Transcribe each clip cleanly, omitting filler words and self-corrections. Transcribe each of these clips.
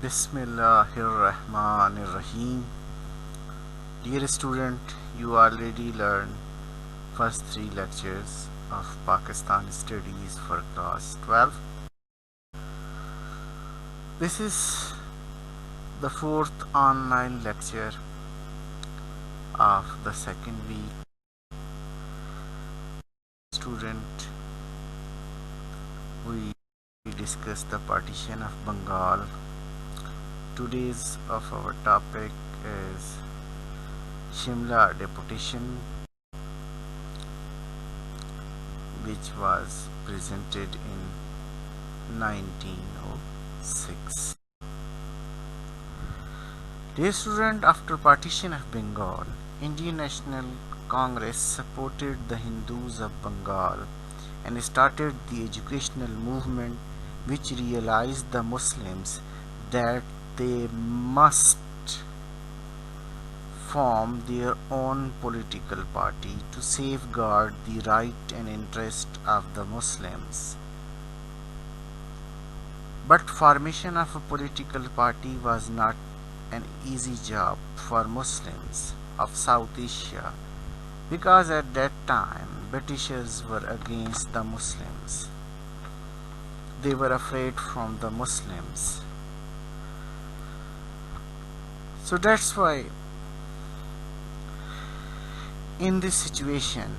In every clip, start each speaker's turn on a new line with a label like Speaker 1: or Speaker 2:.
Speaker 1: Bismillahirrahmanirrahim. Dear student, you already learned first three lectures of Pakistan Studies for class 12. This is the fourth online lecture of the second week. Student, we discuss the partition of Bengal. Today's of our topic is Shimla Deputation, which was presented in 1906. Dear student, after partition of Bengal, Indian National Congress supported the Hindus of Bengal and started the educational movement which realized the Muslims that they must form their own political party to safeguard the right and interest of the Muslims. But formation of a political party was not an easy job for Muslims of South Asia because at that time Britishers were against the Muslims. They were afraid from the Muslims. So that's why in this situation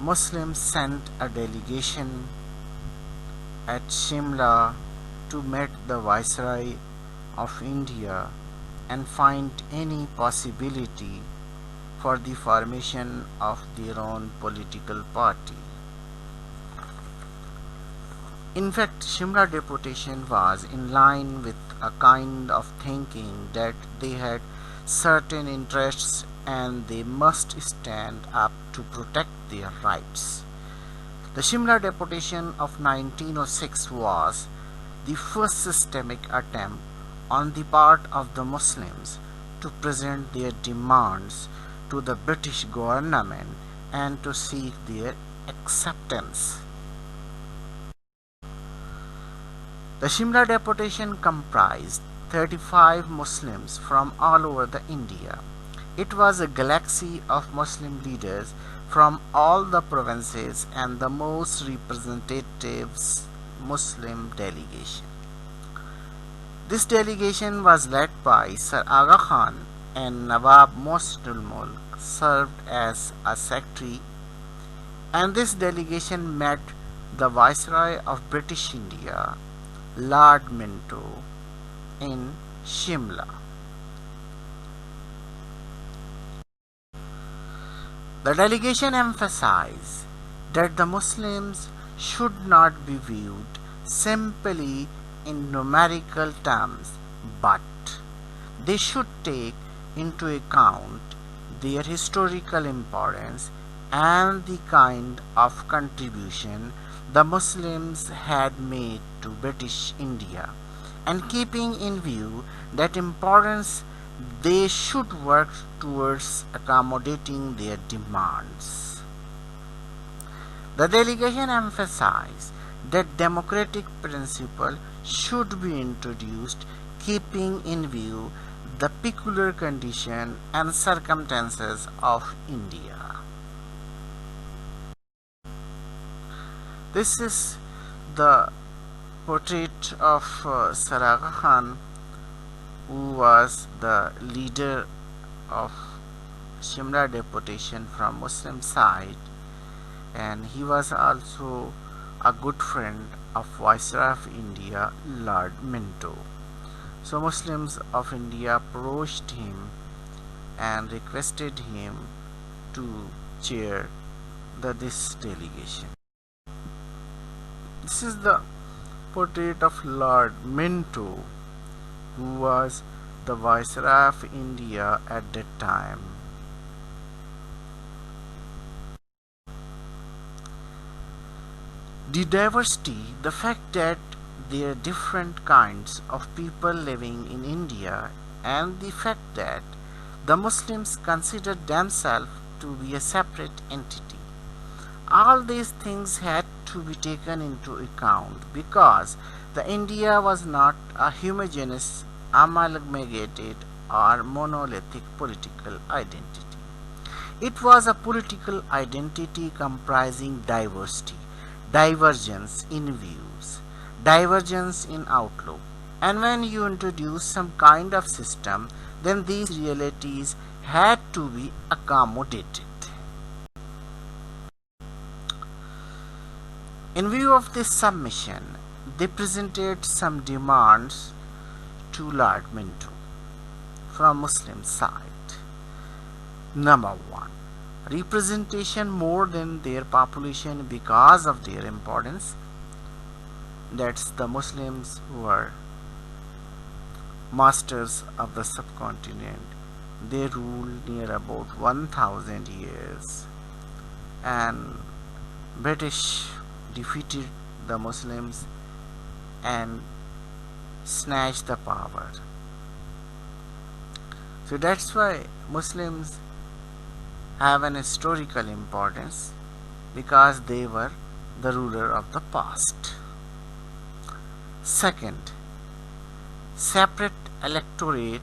Speaker 1: Muslims sent a delegation at Shimla to meet the Viceroy of India and find any possibility for the formation of their own political party. In fact, Shimla deputation was in line with a kind of thinking that they had certain interests and they must stand up to protect their rights. The Shimla deputation of 1906 was the first systemic attempt on the part of the Muslims to present their demands to the British government and to seek their acceptance. The Shimla deputation comprised 35 Muslims from all over the India. It was a galaxy of Muslim leaders from all the provinces and the most representative Muslim delegation. This delegation was led by Sir Aga Khan and Nawab Mohsinul Mulk served as a secretary, and this delegation met the Viceroy of British India, Lord Minto, in Shimla. The delegation emphasized that the Muslims should not be viewed simply in numerical terms, but they should take into account their historical importance and the kind of contribution the Muslims had made to British India, and keeping in view that importance, they should work towards accommodating their demands. The delegation emphasized that democratic principle should be introduced, keeping in view the peculiar condition and circumstances of India. This is the portrait of Sir Aga Khan, who was the leader of Shimla deputation from Muslim side, and he was also a good friend of Viceroy of India, Lord Minto. So Muslims of India approached him and requested him to chair this delegation. This is the portrait of Lord Minto, who was the Viceroy of India at that time. The diversity, the fact that there are different kinds of people living in India, and the fact that the Muslims considered themselves to be a separate entity. All these things had to be taken into account because the India was not a homogeneous, amalgamated, or monolithic political identity. It was a political identity comprising diversity, divergence in views, divergence in outlook. And when you introduce some kind of system, then these realities had to be accommodated. In view of this submission, they presented some demands to Lord Minto from Muslim side. Number 1. Representation more than their population because of their importance. That's the Muslims who were masters of the subcontinent. They ruled near about 1000 years, and British defeated the Muslims and snatched the power. So that's why Muslims have an historical importance, because they were the ruler of the past. Second, separate electorate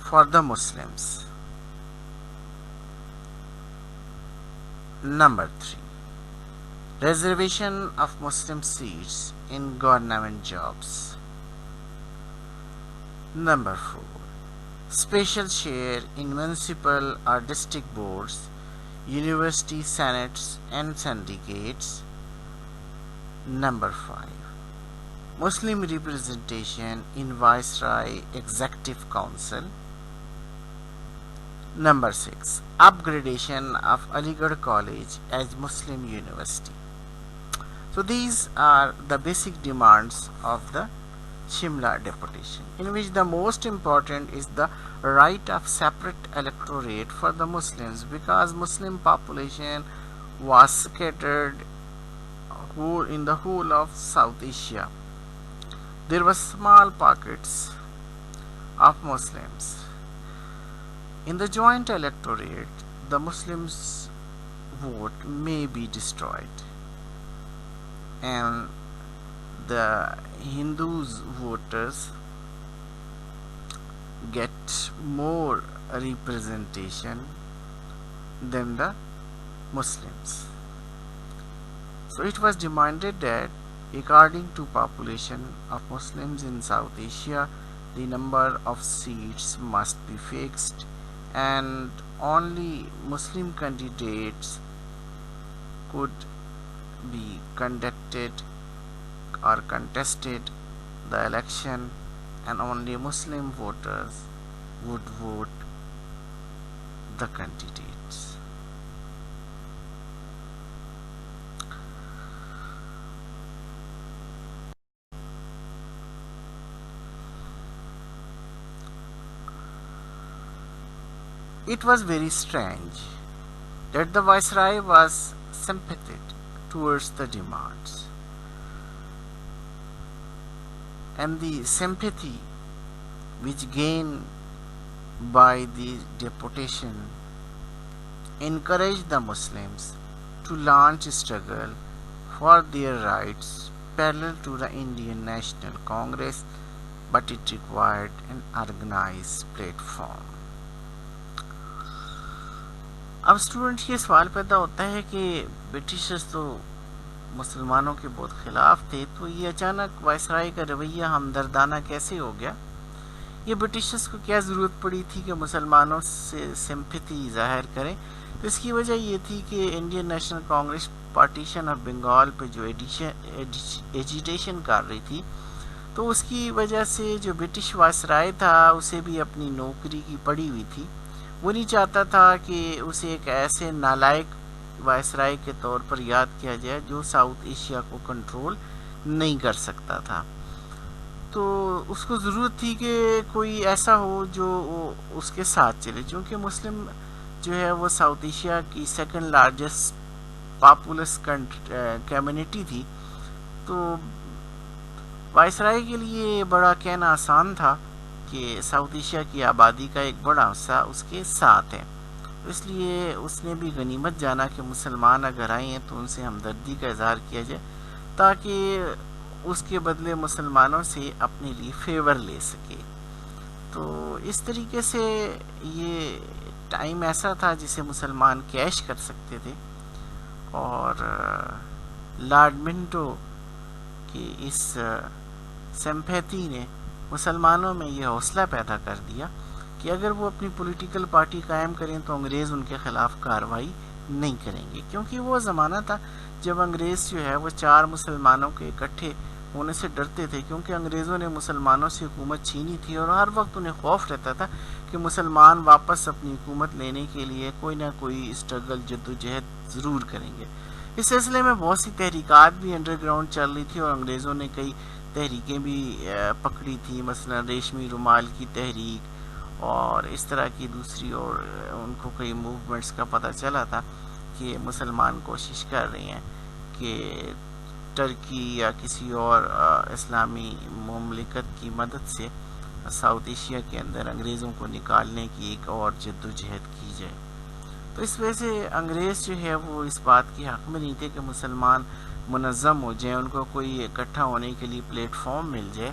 Speaker 1: for the Muslims. Number 3, reservation of Muslim seats in government jobs. Number 4, special share in municipal or district boards, university senates and syndicates. Number 5, Muslim representation in Viceroy Executive Council. Number 6, upgradation of Aligarh College as Muslim University. So these are the basic demands of the Shimla deputation, in which the most important is the right of separate electorate for the Muslims, because Muslim population was scattered in the whole of South Asia. There were small pockets of Muslims. In the joint electorate, the Muslims' vote may be destroyed, and the Hindus voters get more representation than the Muslims. So it was demanded that according to population of Muslims in South Asia, the number of seats must be fixed, and only Muslim candidates could be conducted or contested the election, and only Muslim voters would vote the candidates. It was very strange that the Viceroy was sympathetic towards the demands, and the sympathy which gained by the deputation encouraged the Muslims to launch a struggle for their rights parallel to the Indian National Congress, but it required an organized platform. अब student ये सवाल पैदा होता है कि Britishers तो मुसलमानों के बहुत ख़िलाफ़ थे, तो ये अचानक वायसराय का रवैया हमदर्दाना कैसे हो गया? ये ब्रिटिशर्स को क्या ज़रूरत पड़ी थी कि मुसलमानों से सिंपैथी ज़ाहिर करें? तो इसकी वजह ये थी कि Indian National Congress partition of Bengal पे जो एजिटेशन कर रही थी, तो उसकी वजह से जो ब्रिटिश वायसराय था उसे भी अपनी नौकरी की पड़ी हुई थी। वो नहीं चाहता था कि उसे एक ऐसे नालायक वायसराय के तौर पर याद किया जाए जो साउथ एशिया को कंट्रोल नहीं कर सकता था। तो उसको ज़रूरत थी कि कोई ऐसा हो जो उसके साथ चले, क्योंकि मुस्लिम जो है वो साउथ एशिया की सेकंड लार्जेस्ट पॉपुलस कम्युनिटी थी। तो वायसराय के लिए बड़ा कहना आसान था कि साउथ एशिया की आबादी का एक बड़ा हिस्सा उसके साथ है, تو اس لیے اس نے بھی غنیمت جانا کہ مسلمان اگر آئے ہیں تو ان سے ہمدردی کا اظہار کیا جائے تاکہ اس کے بدلے مسلمانوں سے اپنے لیے فیور لے سکے. تو اس طریقے سے یہ ٹائم ایسا تھا جسے مسلمان کیش کر سکتے تھے. اور لارڈ منٹو کی اس سمپیتھی نے مسلمانوں میں یہ حوصلہ پیدا کر دیا کہ اگر وہ اپنی پولیٹیکل پارٹی قائم کریں تو انگریز ان کے خلاف کارروائی نہیں کریں گے، کیونکہ وہ زمانہ تھا جب انگریز جو ہے وہ 4 مسلمانوں کے اکٹھے ہونے سے ڈرتے تھے، کیونکہ انگریزوں نے مسلمانوں سے حکومت چھینی تھی اور ہر وقت انہیں خوف رہتا تھا کہ مسلمان واپس اپنی حکومت لینے کے لیے کوئی نہ کوئی اسٹرگل جدوجہد ضرور کریں گے. اس سلسلے میں بہت سی تحریکات بھی انڈر گراؤنڈ چل رہی تھی اور انگریزوں نے کئی تحریکیں بھی پکڑی تھی، مثلا ریشمی رومال کی تحریک اور اس طرح کی دوسری، اور ان کو کئی موومنٹس کا پتہ چلا تھا کہ مسلمان کوشش کر رہے ہیں کہ ٹرکی یا کسی اور اسلامی مملکت کی مدد سے ساؤتھ ایشیا کے اندر انگریزوں کو نکالنے کی ایک اور جدوجہد کی جائے. تو اس وجہ سے انگریز جو ہے وہ اس بات کے حق میں نہیں تھے کہ مسلمان منظم ہو جائیں، ان کو کوئی اکٹھا ہونے کے لیے پلیٹ فارم مل جائے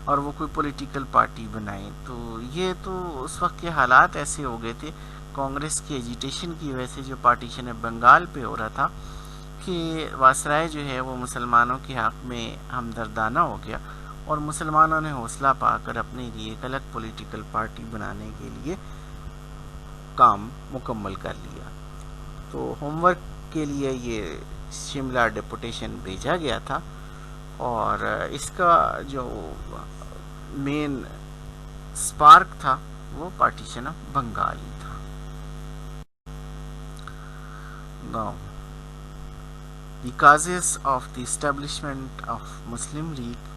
Speaker 1: اور وہ کوئی پولیٹیکل پارٹی بنائیں. تو یہ تو اس وقت کے حالات ایسے ہو گئے تھے کانگریس کی ایجیٹیشن کی وجہ سے، جو پارٹیشن بنگال پہ ہو رہا تھا، کہ واسرائے جو ہے وہ مسلمانوں کے حق میں ہمدردانہ ہو گیا اور مسلمانوں نے حوصلہ پا کر اپنے لیے ایک الگ پولیٹیکل پارٹی بنانے کے لیے کام مکمل کر لیا. تو ہوم ورک کے لیے یہ شملہ ڈیپوٹیشن بھیجا گیا تھا اور اس کا جو مین سپارک تھا وہ پارٹیشن آف بنگال ہی تھا. Now, the causes of the establishment of Muslim League.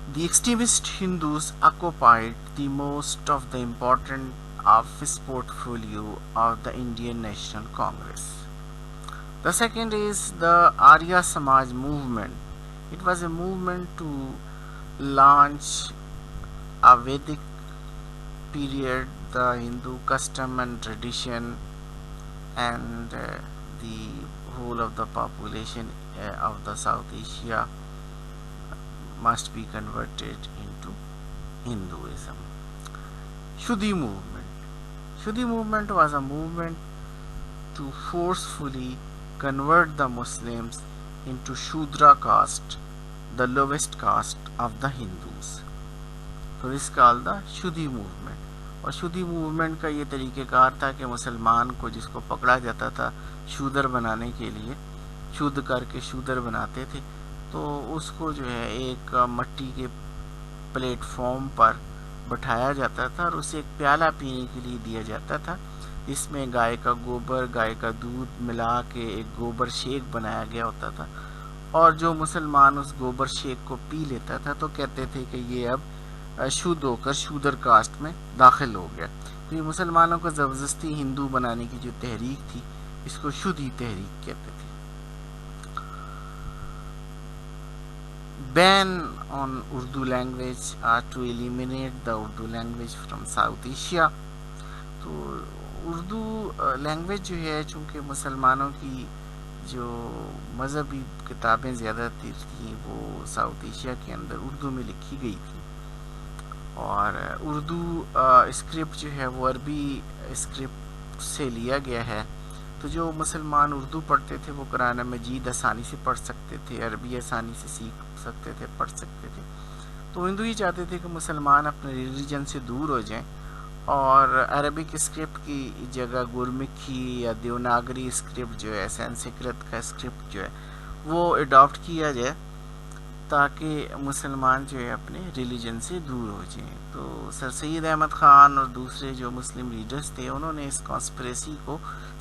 Speaker 1: The extremist Hindus occupied the most of the important office portfolio of the Indian National Congress. The second is the Arya Samaj movement. It was a movement to launch a Vedic period, the Hindu custom and tradition, and the whole of the population of the South Asia must be converted into Hinduism. Shuddhi movement. Shuddhi movement was a movement to forcefully convert the Muslims into Shudra caste, the lowest caste of the Hindus. So this is called the Shuddhi movement. اور شودھی movement کا یہ طریقہ کار تھا کہ مسلمان کو جس کو پکڑا جاتا تھا شودر بنانے کے لیے، شودھ کر کے شودر بناتے تھے، تو اس کو جو ہے ایک مٹی کے پلیٹ فارم پر بٹھایا جاتا تھا اور اسے ایک پیالہ پینے کے لیے دیا جاتا تھا، جس میں گائے کا گوبر، گائے کا دودھ ملا کے ایک گوبر شیک بنایا گیا ہوتا تھا. اور جو مسلمان اس گوبر شیک کو پی لیتا تھا تو کہتے تھے کہ یہ اب شودھ ہو کر شودر کاسٹ میں داخل ہو گیا. تو یہ مسلمانوں کو زبردستی ہندو بنانے کی جو تحریک تھی اس کو شودھی تحریک کہتے تھے. Ban on Urdu language to eliminate the Urdu language from South Asia. تو اردو لینگویج جو ہے چونکہ مسلمانوں کی جو مذہبی کتابیں زیادہ تر تھیں وہ ساؤتھ ایشیا کے اندر اردو میں لکھی گئی تھی، اور اردو اسکرپٹ جو ہے وہ عربی اسکرپٹ سے لیا گیا ہے. تو جو مسلمان اردو پڑھتے تھے وہ قرآن مجید آسانی سے پڑھ سکتے تھے، عربی آسانی سے سیکھ سکتے تھے، پڑھ سکتے تھے. تو ہندو ہی چاہتے تھے کہ مسلمان اپنے ریلیجن سے دور ہو جائیں اور عربک اسکرپٹ کی جگہ گرمکھی یا دیوناگری اسکرپٹ جو ہے، سنسکرت کا اسکرپٹ جو ہے وہ اڈاپٹ کیا جائے تاکہ مسلمان جو ہے اپنے ریلیجن سے دور ہو جائیں. تو سر سید احمد خان اور دوسرے جو مسلم لیڈرز تھے انہوں نے اس کانسپریسی کو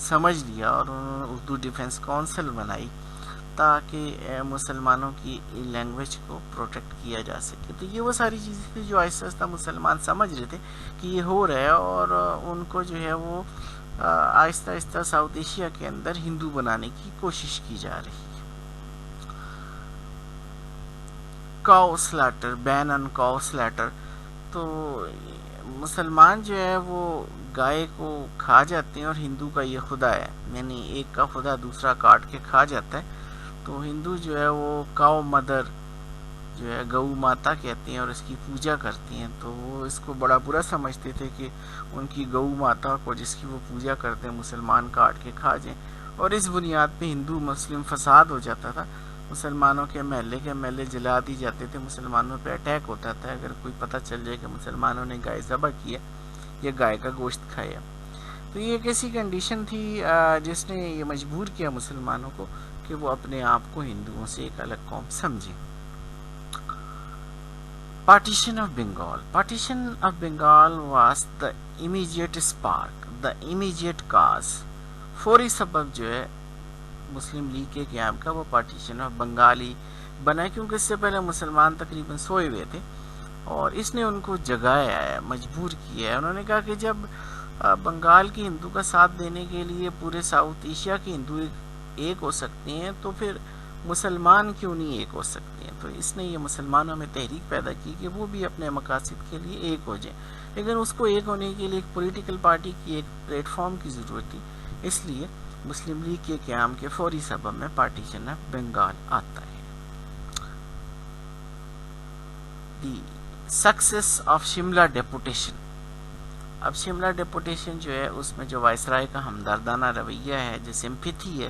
Speaker 1: سمجھ لیا اور انہوں نے اردو ڈیفنس کونسل بنائی تاکہ مسلمانوں کی لینگویج کو پروٹیکٹ کیا جا سکے. تو یہ وہ ساری چیزیں تھیں جو آہستہ آہستہ مسلمان سمجھ رہے تھے کہ یہ ہو رہا ہے، اور ان کو جو ہے وہ آہستہ آہستہ ساؤتھ ایشیا کے اندر ہندو بنانے کی کوشش کی جا رہی ہے. کاؤ سلیٹر، بین آن کاؤ سلیٹر. تو مسلمان جو ہے وہ گائے کو کھا جاتے ہیں اور ہندو کا یہ خدا ہے، یعنی ایک کا خدا دوسرا کاٹ کے کھا جاتا ہے، تو ہندو جو ہے وہ کاؤ مدر جو ہے گو ماتا کہتے ہیں اور اس کی پوجا کرتی ہیں. تو وہ اس کو بڑا برا سمجھتے تھے کہ ان کی گو ماتا کو جس کی وہ پوجا کرتے ہیں مسلمان کاٹ کے کھا جائیں، اور اس بنیاد پہ ہندو مسلم فساد ہو جاتا تھا. مسلمانوں کے محلے جلا دی جاتے تھے، مسلمانوں پہ اٹیک ہوتا تھا اگر کوئی پتہ چل جائے کہ مسلمانوں نے گائے ذبح کیا یا گائے کا گوشت کھایا. تو یہ ایک ایسی کنڈیشن تھی جس نے یہ مجبور کیا مسلمانوں کو کہ وہ اپنے آپ کو ہندوؤں سے ایک الگ قوم سمجھیں. Partition of Bengal. Partition of Bengal was the immediate spark, the immediate cause. فوری سبب جو ہے مسلم لیگ کے قیام کا وہ پارٹیشن آف بنگالی بنا، کیونکہ اس سے پہلے مسلمان تقریباً سوئے ہوئے تھے اور اس نے ان کو جگایا ہے، مجبور کیا ہے. انہوں نے کہا کہ جب بنگال کی ہندو کا ساتھ دینے کے لیے پورے ساؤتھ ایشیا کے ہندو ایک ہو سکتے ہیں تو پھر مسلمان کیوں نہیں ایک ہو سکتے ہیں. تو اس نے یہ مسلمانوں میں تحریک پیدا کی کہ وہ بھی اپنے مقاصد کے لیے ایک ہو جائیں، لیکن اس کو ایک ہونے کے لیے ایک پولیٹیکل پارٹی کی ایک پلیٹ فارم کی ضرورت تھی. اس لیے مسلم لیگ کے قیام کے فوری سبب میں پارٹیشن آف بنگال آتا ہے. دی سکسیس آف شملہ ڈیپوٹیشن. اب شملہ ڈیپوٹیشن جو ہے اس میں جو وائسرائے کا ہمدردانہ رویہ ہے، جو سمپیتھی ہے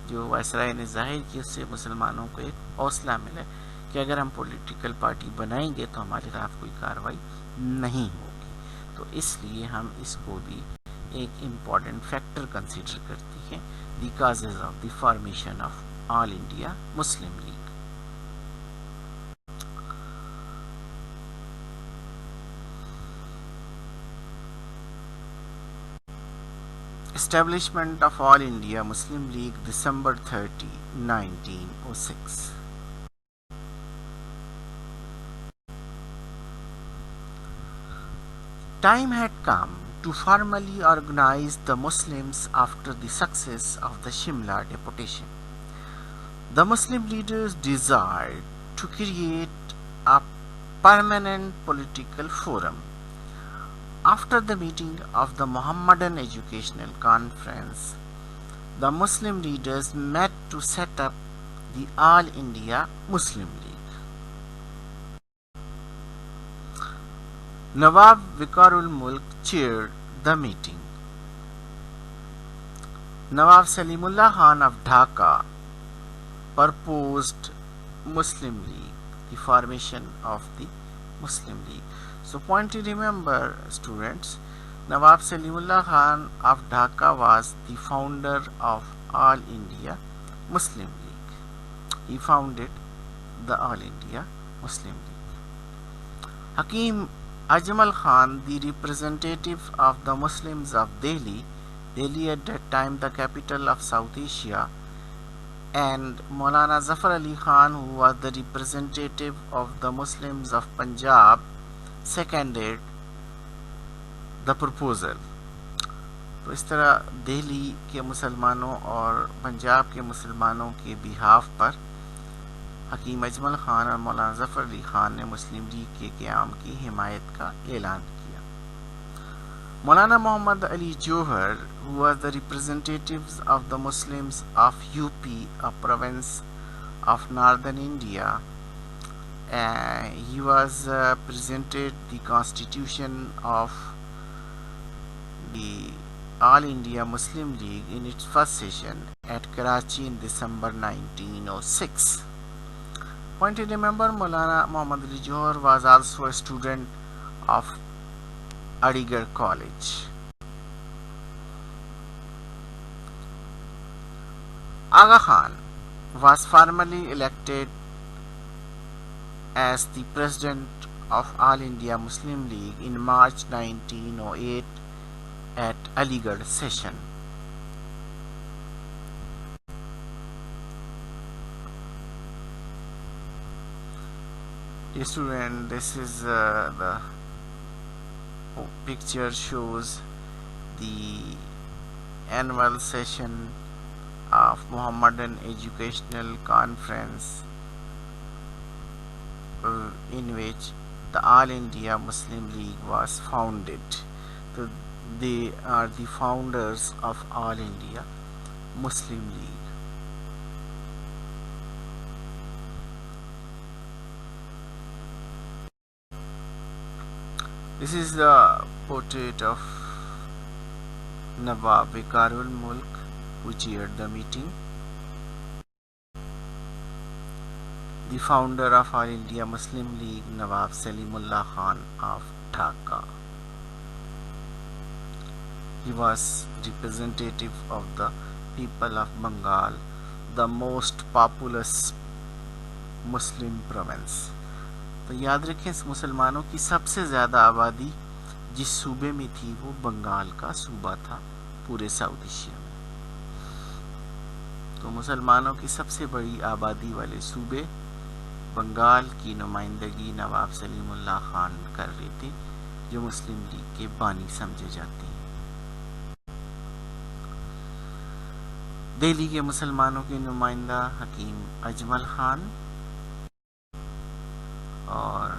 Speaker 1: جو وائسرائے نے ظاہر کی، اس سے مسلمانوں کو ایک حوصلہ ملا کہ اگر ہم پولیٹیکل پارٹی بنائیں گے تو ہمارے خلاف کوئی کارروائی نہیں ہوگی. تو اس لیے ہم اس کو بھی ایک امپورٹنٹ فیکٹر کنسیڈر کرتی ہیں، دی causes of the formation of all India Muslim league. Establishment of All India Muslim League December 30, 1906. Time had come to formally organize the Muslims after the success of the Shimla deputation. The Muslim leaders desired to create a permanent political forum. After the meeting of the Mohammedan Educational Conference, the Muslim leaders met to set up the All India Muslim League. Nawab Vikarul Mulk chaired the meeting. Nawab Salimullah Khan of Dhaka proposed Muslim League, the formation of the Muslim League. So point to remember, students, Nawab Salimullah Khan of Dhaka was the founder of All India Muslim League. He founded the All India Muslim League. Hakim Ajmal Khan, the representative of the Muslims of Delhi at that time the capital of South Asia, and Maulana Zafar Ali Khan, who was the representative of the Muslims of Punjab, seconded the proposal. تو اس طرح دہلی کے مسلمانوں اور پنجاب کے مسلمانوں کے behalf پر حکیم اجمل خان اور مولانا ظفر علی خان نے مسلم لیگ کے قیام کی حمایت کا اعلان کیا. مولانا محمد Ali Jauhar, who was the representatives of the Muslims of UP, a province of northern India, he was presented the constitution of the All India Muslim League in its first session at Karachi in December 1906. Point to remember, Maulana Muhammad Ali Johar was also a student of Aligarh College. Aga Khan was formally elected as the president of All India Muslim League in March 1908 at Aligarh session. Dear student, this is the picture shows the annual session of Mohammedan Educational Conference in which the All India Muslim League was founded. So They are the founders of All India Muslim League. This is the portrait of Nawab Vikarul Mulk, who chaired the meeting. The founder of All India Muslim League, Nawab Salimullah Khan of Dhaka. He was representative of the people of Bengal, the most populous Muslim province. तो याद रखें, मुसलमानों की सबसे ज़्यादा आबादी जिस सूबे में थी वो बंगाल का सूबा था पूरे साउथ एशिया में. तो मुसलमानों की सबसे बड़ी आबादी वाले सूबे बंगाल की नुमाइंदगी नवाब सलीमुल्लाह खान कर रहे थे, जो मुस्लिम लीग के बानी समझे जाते हैं. दिल्ली के मुसलमानों के नुमाइंदा हकीम अजमल खान, और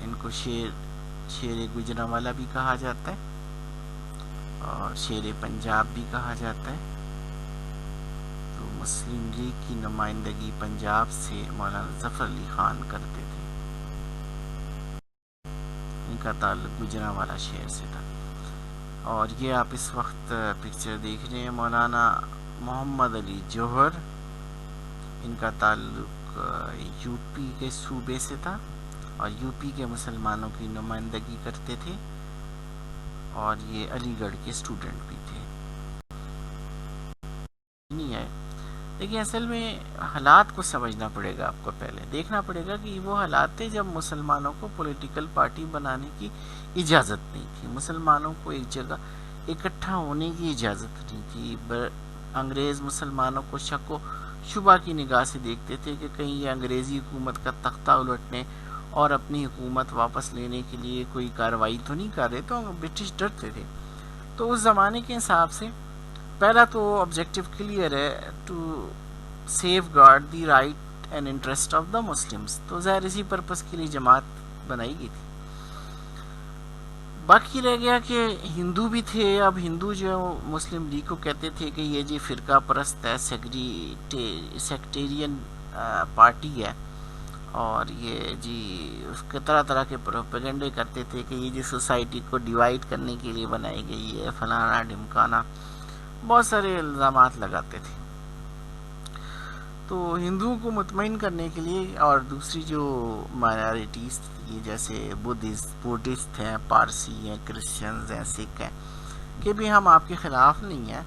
Speaker 1: इनको शेर गुजरांवाला भी कहा जाता है और शेर पंजाब भी कहा जाता है. तो मुस्लिम लीग की नुमाइंदगी पंजाब से मौलाना जफर अली खान करते थे. इनका ताल्लुक गुजरांवाला शहर से था. और ये आप इस वक्त पिक्चर देख रहे हैं मौलाना मोहम्मद अली जौहर. इनका ताल्लुक यूपी के सूबे से था और यूपी के मुसलमानों की नुमाइंदगी करते थे, और ये अलीगढ़ के स्टूडेंट भी थे. नहीं है, लेकिन असल में हालात को समझना पड़ेगा. आपको पहले देखना पड़ेगा कि वो हालात थे जब मुसलमानों को पॉलिटिकल पार्टी बनाने की इजाज़त नहीं थी, मुसलमानों को एक जगह इकट्ठा होने की इजाज़त नहीं थी. अंग्रेज़ मुसलमानों को शक शुबा की निगाह से देखते थे कि कहीं ये अंग्रेज़ी हुकूमत का तख्ता उलटने और अपनी हुकूमत वापस लेने के लिए कोई कार्रवाई तो नहीं कर रहे. तो ब्रिटिश डरते थे. तो उस ज़माने के हिसाब से पहला तो ऑब्जेक्टिव क्लियर है, to safeguard the right and interest of the Muslims. तो ज़ाहिर इसी पर्पज़ के लिए जमात बनाई गई थी. बाकी रह गया कि हिंदू भी थे. अब हिंदू जो मुस्लिम लीग को कहते थे कि ये जी फ़िरका परस्त है, सेक्टेरियन पार्टी है, और ये जी उसके तरह तरह के प्रोपेगेंडे करते थे कि ये जी सोसाइटी को डिवाइड करने के लिए बनाई गई है, फलाना ढिमकाना, बहुत सारे इल्ज़ामात लगाते थे. तो हिंदुओं को मुतमईन करने के लिए, और दूसरी जो माइनॉरिटीज़ थी जैसे बुद्धिस्ट हैं, पारसी हैं, क्रिश्चियंस हैं, सिख हैं, कि भी हम आपके ख़िलाफ़ नहीं हैं,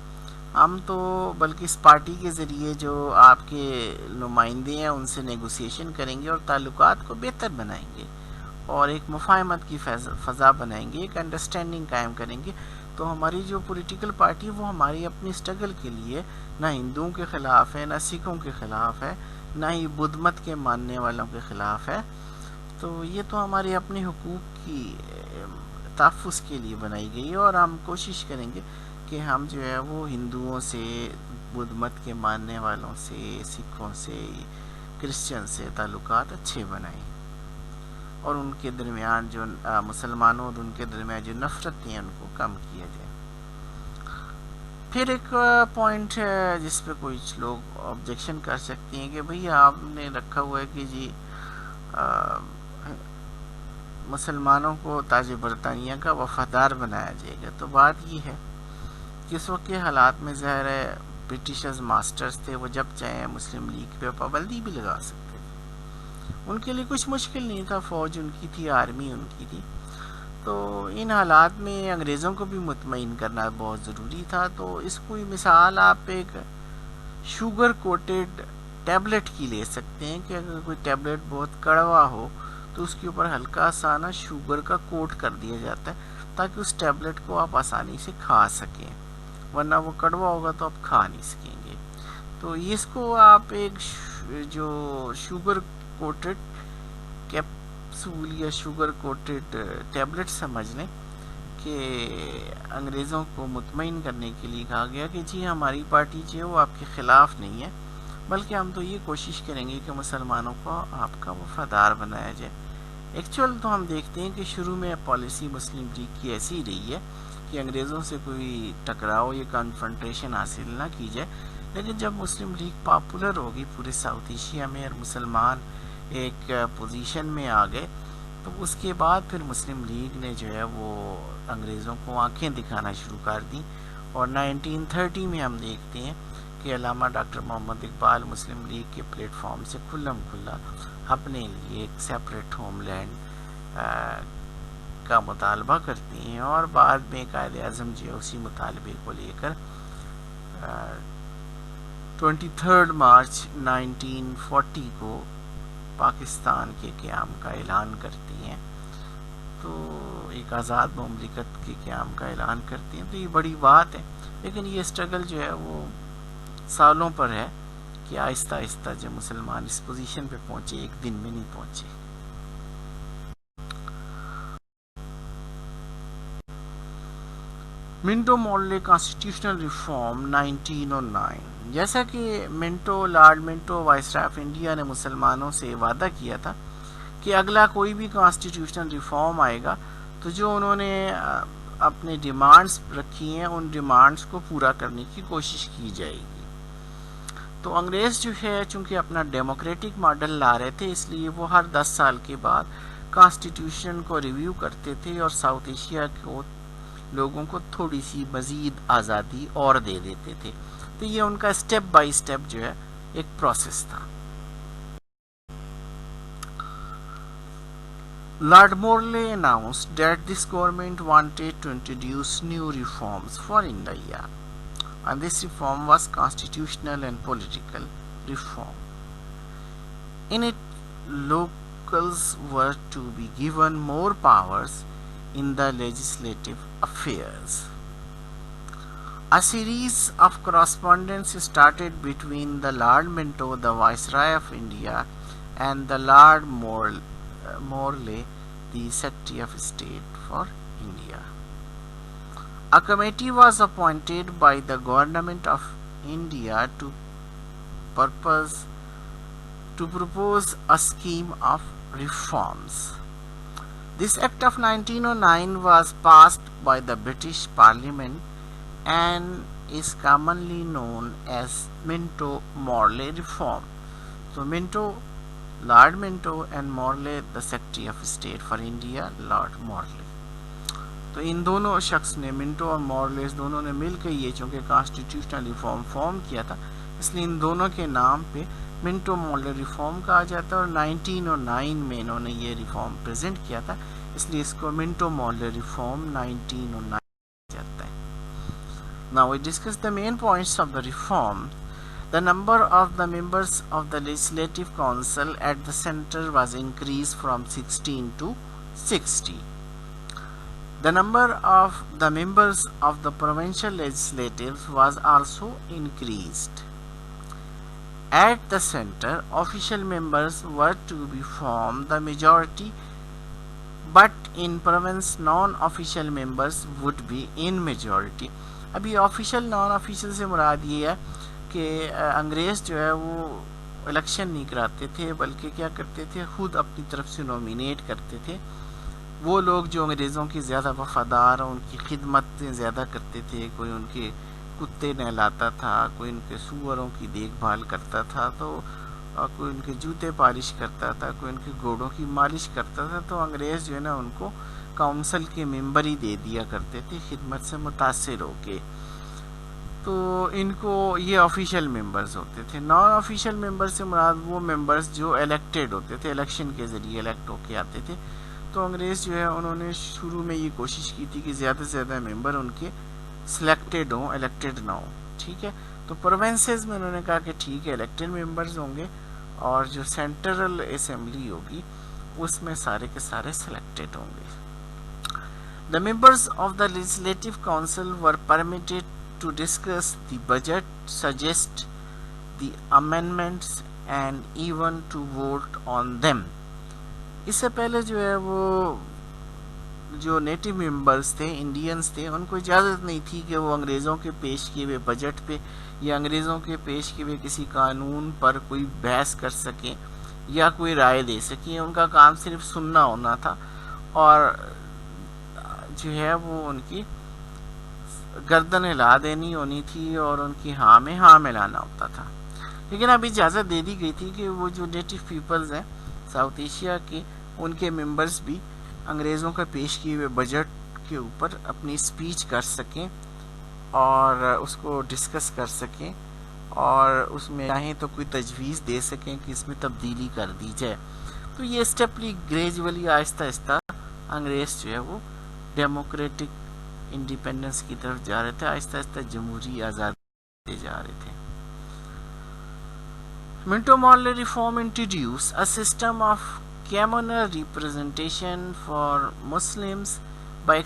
Speaker 1: हम तो बल्कि इस पार्टी के ज़रिए जो आपके नुमाइंदे हैं उनसे नेगोशिएशन करेंगे और ताल्लुकात को बेहतर बनाएंगे और एक मुफाहमत की फ़ज़ा बनाएंगे, एक अंडरस्टैंडिंग कायम करेंगे. तो हमारी जो पॉलिटिकल पार्टी है वो हमारी अपनी स्ट्रगल के लिए ना हिंदुओं के ख़िलाफ़ है, ना सिखों के ख़िलाफ़ है, ना ही बुद्ध मत के मानने वालों के ख़िलाफ़ है. तो ये तो हमारे अपने हुकूक की तहफ़्फ़ुज़ के लिए बनाई गई है, और हम कोशिश करेंगे कि हम जो है वो हिंदुओं से, बुद्ध मत के मानने वालों से, सिखों से, क्रिश्चियन से ताल्लुकात अच्छे बनाएं, और उनके दरमियान जो मुसलमानों और उनके दरमियान जो नफ़रतें हैं उनको कम किया जाए. फिर एक पॉइंट है जिस पे कुछ लोग ऑब्जेक्शन कर सकते हैं कि भई आपने रखा हुआ है कि जी मुसलमानों को ताज बरतानिया का वफ़ादार बनाया जाएगा. तो बात ये है कि इस वक्त के हालात में ज़ाहिर है ब्रिटिशर्स मास्टर्स थे, वो जब चाहे मुस्लिम लीग पे पाबंदी भी लगा सकते थे. उनके लिए कुछ मुश्किल नहीं था, फ़ौज उनकी थी, आर्मी उनकी थी. तो इन हालात में अंग्रेज़ों को भी मुतमईन करना बहुत ज़रूरी था. तो इसको मिसाल आप एक शुगर कोटेड टैबलेट की ले सकते हैं कि अगर कोई टैबलेट बहुत कड़वा हो तो उसके ऊपर हल्का सा ना शुगर का कोट कर दिया जाता है ताकि उस टैबलेट को आप आसानी से खा सकें, वरना वो कड़वा होगा तो आप खा नहीं सकेंगे. तो इसको आप एक जो शुगर कोटेड कैप्सूल या शुगर कोटेड टैबलेट समझ लें कि अंग्रेज़ों को मुतमईन करने के लिए कहा गया कि जी हमारी पार्टी जो है वो आपके ख़िलाफ़ नहीं है, बल्कि हम तो ये कोशिश करेंगे कि मुसलमानों को आपका वफ़ादार बनाया जाए. एक्चुअल तो हम देखते हैं कि शुरू में पॉलिसी मुस्लिम लीग की ऐसी ही रही है کہ انگریزوں سے کوئی ٹکراؤ یا کنفرنٹریشن حاصل نہ کی جائے. لیکن جب مسلم لیگ پاپولر ہوگی پورے ساؤتھ ایشیا میں اور مسلمان ایک پوزیشن میں آ گئے تو اس کے بعد پھر مسلم لیگ نے جو ہے وہ انگریزوں کو آنکھیں دکھانا شروع کر دیں. اور 1930 میں ہم دیکھتے ہیں کہ علامہ ڈاکٹر محمد اقبال مسلم لیگ کے پلیٹ فارم سے کھلم کھلا اپنے لیے ایک سیپریٹ ہوم لینڈ کا مطالبہ کرتے ہیں اور بعد میں قائد اعظم جو اسی مطالبے کو لے کر 23 مارچ 1940 کو پاکستان کے قیام کا اعلان کرتے ہیں. تو ایک آزاد مملکت کے قیام کا اعلان کرتے ہیں. تو یہ بڑی بات ہے. لیکن یہ اسٹرگل جو ہے وہ سالوں پر ہے کہ آہستہ آہستہ جب مسلمان اس پوزیشن پہ پہنچے ایک دن میں نہیں پہنچے. Minto Morley constitutional reform 1909. جیسا کہ Lord Minto viceroy of India نے مسلمانوں سے وعدہ کیا تھا کہ اگلا کوئی بھی کانسٹیٹیوشنل ریفارم آئے گا تو جو انہوں نے اپنے ڈیمانڈز رکھی ہیں ان ڈیمانڈز کو پورا کرنے کی کوشش کی جائے گی. تو انگریز جو ہے چونکہ اپنا ڈیموکریٹک ماڈل لا رہے تھے اس لیے وہ ہر 10 سال کے بعد کانسٹیٹیوشن کو ریویو کرتے تھے اور ساؤتھ ایشیا کو لوگوں کو تھوڑی سی مزید آزادی اور دے دیتے تھے. تو یہ ان کا اسٹیپ بائی اسٹیپ جو ہے ایک پروسیس تھا. Lord Morley announced that this government wanted to introduce new reforms for India, and this reform was constitutional and political reform. In it, locals were to be given more powers in the legislative affairs. A series of correspondence started between the Lord Minto, the Viceroy of India, and the Lord Morley, the Secretary of State for India. A committee was appointed by the Government of India to propose a scheme of reforms. This Act of 1909 was passed by the British Parliament and is commonly known as Minto-Morley Reform. So Lord Minto and Morley, the Secretary of State for India, Lord Morley. تو ان دونوں شخص نے منٹو اور Morley اس دونوں نے مل کے یہ چونکہ کانسٹیٹیوشنل ریفارم فارم کیا تھا اس لیے ان دونوں کے نام پہ منٹو مورلے ریفارم کہا جاتا ہے. اور 1909 میں انہوں نے یہ ریفارم پریزنٹ کیا تھا اس لیے اس کو منٹو مورلے ریفارم 1909 کہا جاتا ہے. Now we discuss the main points of the reform. The number of the members of the Legislative Council at the center was increased from 16 to 60. The number of the members of the provincial legislatives was also increased. At the center, official members were to be from the majority, but in province, non-official members would be in majority. ابھی official naan official سے مراد یہ ہے کہ انگریز جو ہے وہ election نہیں کراتے تھے بلکہ کیا کرتے تھے خود اپنی طرف سے نومینیٹ کرتے تھے. وہ لوگ جو انگریزوں کی زیادہ وفادار ان کی خدمتیں زیادہ کرتے تھے. کوئی ان کے کتے نہلاتا تھا, کوئی ان کے سوروں کی دیکھ بھال کرتا تھا, تو کوئی ان کے جوتے پالش کرتا تھا, کوئی ان کے گھوڑوں کی مالش کرتا تھا. تو انگریز جو ہے نا ان کو کاؤنسل کے ممبر ہی دے دیا کرتے تھے خدمت سے متاثر ہو کے. تو ان کو یہ آفیشیل ممبرز ہوتے تھے. نان آفیشیل ممبر سے مراد وہ ممبرز جو الیکٹڈ ہوتے تھے, الیکشن کے ذریعے الیکٹ ہو کے آتے تھے. تو انگریز جو ہے انہوں نے شروع میں یہ کوشش کی تھی کہ زیادہ سے زیادہ ممبر ان کے سلیکٹڈ ہوں, الیکٹڈ نہ ہوں. ٹھیک ہے, تو پروونسز میں انہوں نے کہا کہ ٹھیک ہے الیکٹڈ ممبرز ہوں گے اور جو سینٹرل اسمبلی ہوگی اس میں سارے کے سارے سلیکٹڈ ہوں گے. The members of the Legislative Council were permitted to discuss the budget, suggest the amendments and even to vote on them. اس سے پہلے جو ہے وہ جو نیٹو ممبرز تھے, انڈینز تھے, ان کو اجازت نہیں تھی کہ وہ انگریزوں کے پیش کیے ہوئے بجٹ پہ یا انگریزوں کے پیش کیے ہوئے کسی قانون پر کوئی بحث کر سکیں یا کوئی رائے دے سکیں. ان کا کام صرف سننا ہونا تھا اور جو ہے وہ ان کی گردن ہلا دینی ہونی تھی اور ان کی ہاں میں ہاں ملانا ہوتا تھا. لیکن اب اجازت دے دی گئی تھی کہ وہ جو نیٹو پیپلز ہیں ساؤتھ ایشیا کے، ان کے ممبرز بھی انگریزوں کا پیش کیے ہوئے بجٹ کے اوپر اپنی اسپیچ کر سکیں اور اس کو ڈسکس کر سکیں اور اس میں چاہیں تو کوئی تجویز دے سکیں کہ اس میں تبدیلی کر دی جائے. تو یہ اسٹیپلی گریجولی آہستہ آہستہ انگریز جو ہے وہ ڈیموکریٹک انڈیپینڈنس کی طرف جا رہے تھے، آہستہ آہستہ جمہوری آزادی جا رہے تھے. Minto Morley reform introduced a system of communal representation for Muslims by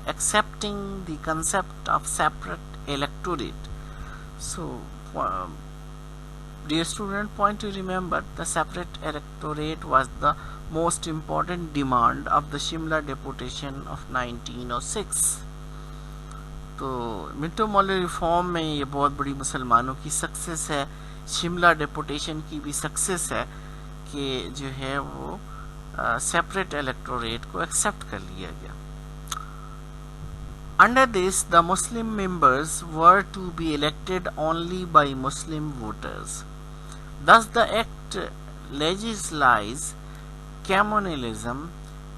Speaker 1: accepting the concept of separate electorate. So, dear student, point to remember the separate electorate was the most important demand of the Shimla Deputation of 1906. تو Manto morally reform میں یہ بہت بڑی مسلمانوں کی success ہے، Shimla deputation کی بھی سکسیس ہے کہ جو ہے وہ سیپریٹ الیکٹوریٹ کو ایکسیپٹ کر لیا گیا. Under this the Muslim members were to be elected only by Muslim voters. Thus the act legislates communalism,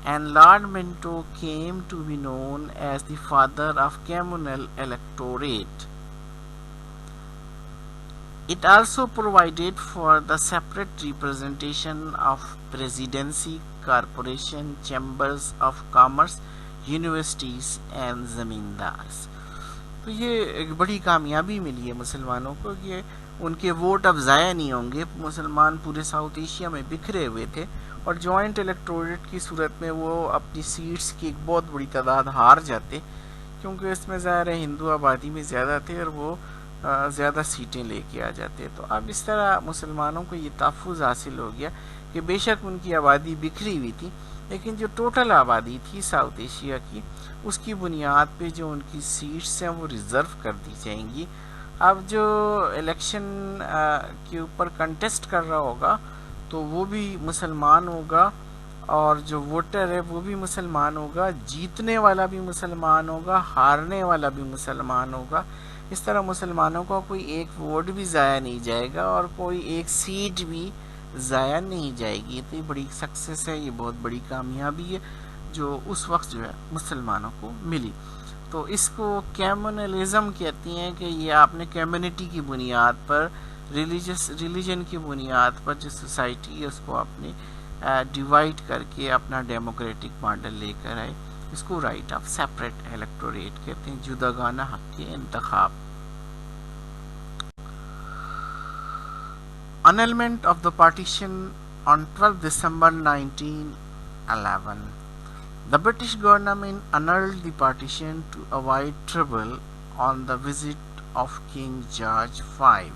Speaker 1: and Lord Minto came to be known as the father of communal electorate. It also provided for the separate representation of presidency, corporation, chambers of commerce, universities and zamindars. تو یہ ایک بڑی کامیابی ملی ہے مسلمانوں کو کہ ان کے ووٹ اب ضائع نہیں ہوں گے. مسلمان پورے ساؤتھ ایشیا میں بکھرے ہوئے تھے اور جوائنٹ الیکٹوریٹ کی صورت میں وہ اپنی سیٹس کی ایک بہت بڑی تعداد ہار جاتے، کیونکہ اس میں ظاہر ہے ہندو آبادی میں زیادہ تھے اور وہ زیادہ سیٹیں لے کے آ جاتے. تو اب اس طرح مسلمانوں کو یہ تحفظ حاصل ہو گیا کہ بے شک ان کی آبادی بکھری ہوئی تھی، لیکن جو ٹوٹل آبادی تھی ساؤتھ ایشیا کی، اس کی بنیاد پہ جو ان کی سیٹس ہیں وہ ریزرو کر دی جائیں گی. اب جو الیکشن کے اوپر کنٹیسٹ کر رہا ہوگا تو وہ بھی مسلمان ہوگا اور جو ووٹر ہے وہ بھی مسلمان ہوگا، جیتنے والا بھی مسلمان ہوگا، ہارنے والا بھی مسلمان ہوگا. اس طرح مسلمانوں کا کوئی ایک ووٹ بھی ضائع نہیں جائے گا اور کوئی ایک سیٹ بھی ضائع نہیں جائے گی. تو یہ بڑی سکسیس ہے، یہ بہت بڑی کامیابی ہے جو اس وقت جو ہے مسلمانوں کو ملی. تو اس کو کمیونلزم کہتی ہیں کہ یہ آپ نے کمیونٹی کی بنیاد پر، ریلیجن کی بنیاد پر جو سوسائٹی ہے اس کو آپ نے ڈیوائڈ کر کے اپنا ڈیموکریٹک ماڈل لے کر آئے. اس کو رائٹ آف سیپریٹ الیکٹوریٹ کہتے ہیں، جداگانہ حق کے انتخاب. annulment of the partition on 12 December 1911. The British government annulled the partition to avoid trouble on the visit of King George V.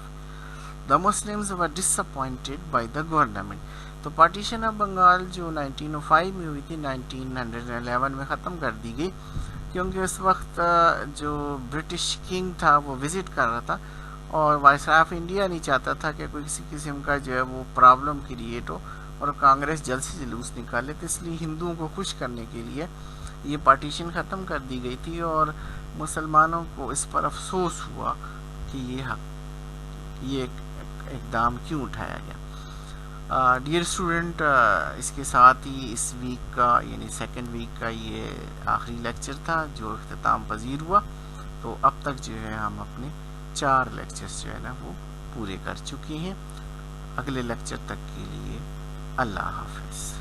Speaker 1: The Muslims were disappointed by the government. تو partition of Bengal جو 1905 میں ہوئی تھی 1911 میں ختم کر دی گئی، کیونکہ اس وقت جو برٹش کنگ تھا وہ وزٹ کر رہا تھا اور وائسرائے آف انڈیا نہیں چاہتا تھا کہ کوئی کسی قسم کا جو ہے وہ پرابلم کریٹ ہو اور کانگریس جلد سے جلوس نکالے. تو اس لیے ہندوؤں کو خوش کرنے کے لیے یہ پارٹیشن ختم کر دی گئی تھی اور مسلمانوں کو اس پر افسوس ہوا کہ یہ اقدام کیوں اٹھایا گیا. ڈیئر اسٹوڈنٹ، اس کے ساتھ ہی اس ویک کا یعنی سیکنڈ ویک کا یہ آخری لیکچر تھا جو اختتام پذیر ہوا. تو اب تک جو ہے ہم اپنے 4 لیکچرز جو ہے نا وہ پورے کر چکے ہیں. اگلے لیکچر تک کے لیے اللہ حافظ.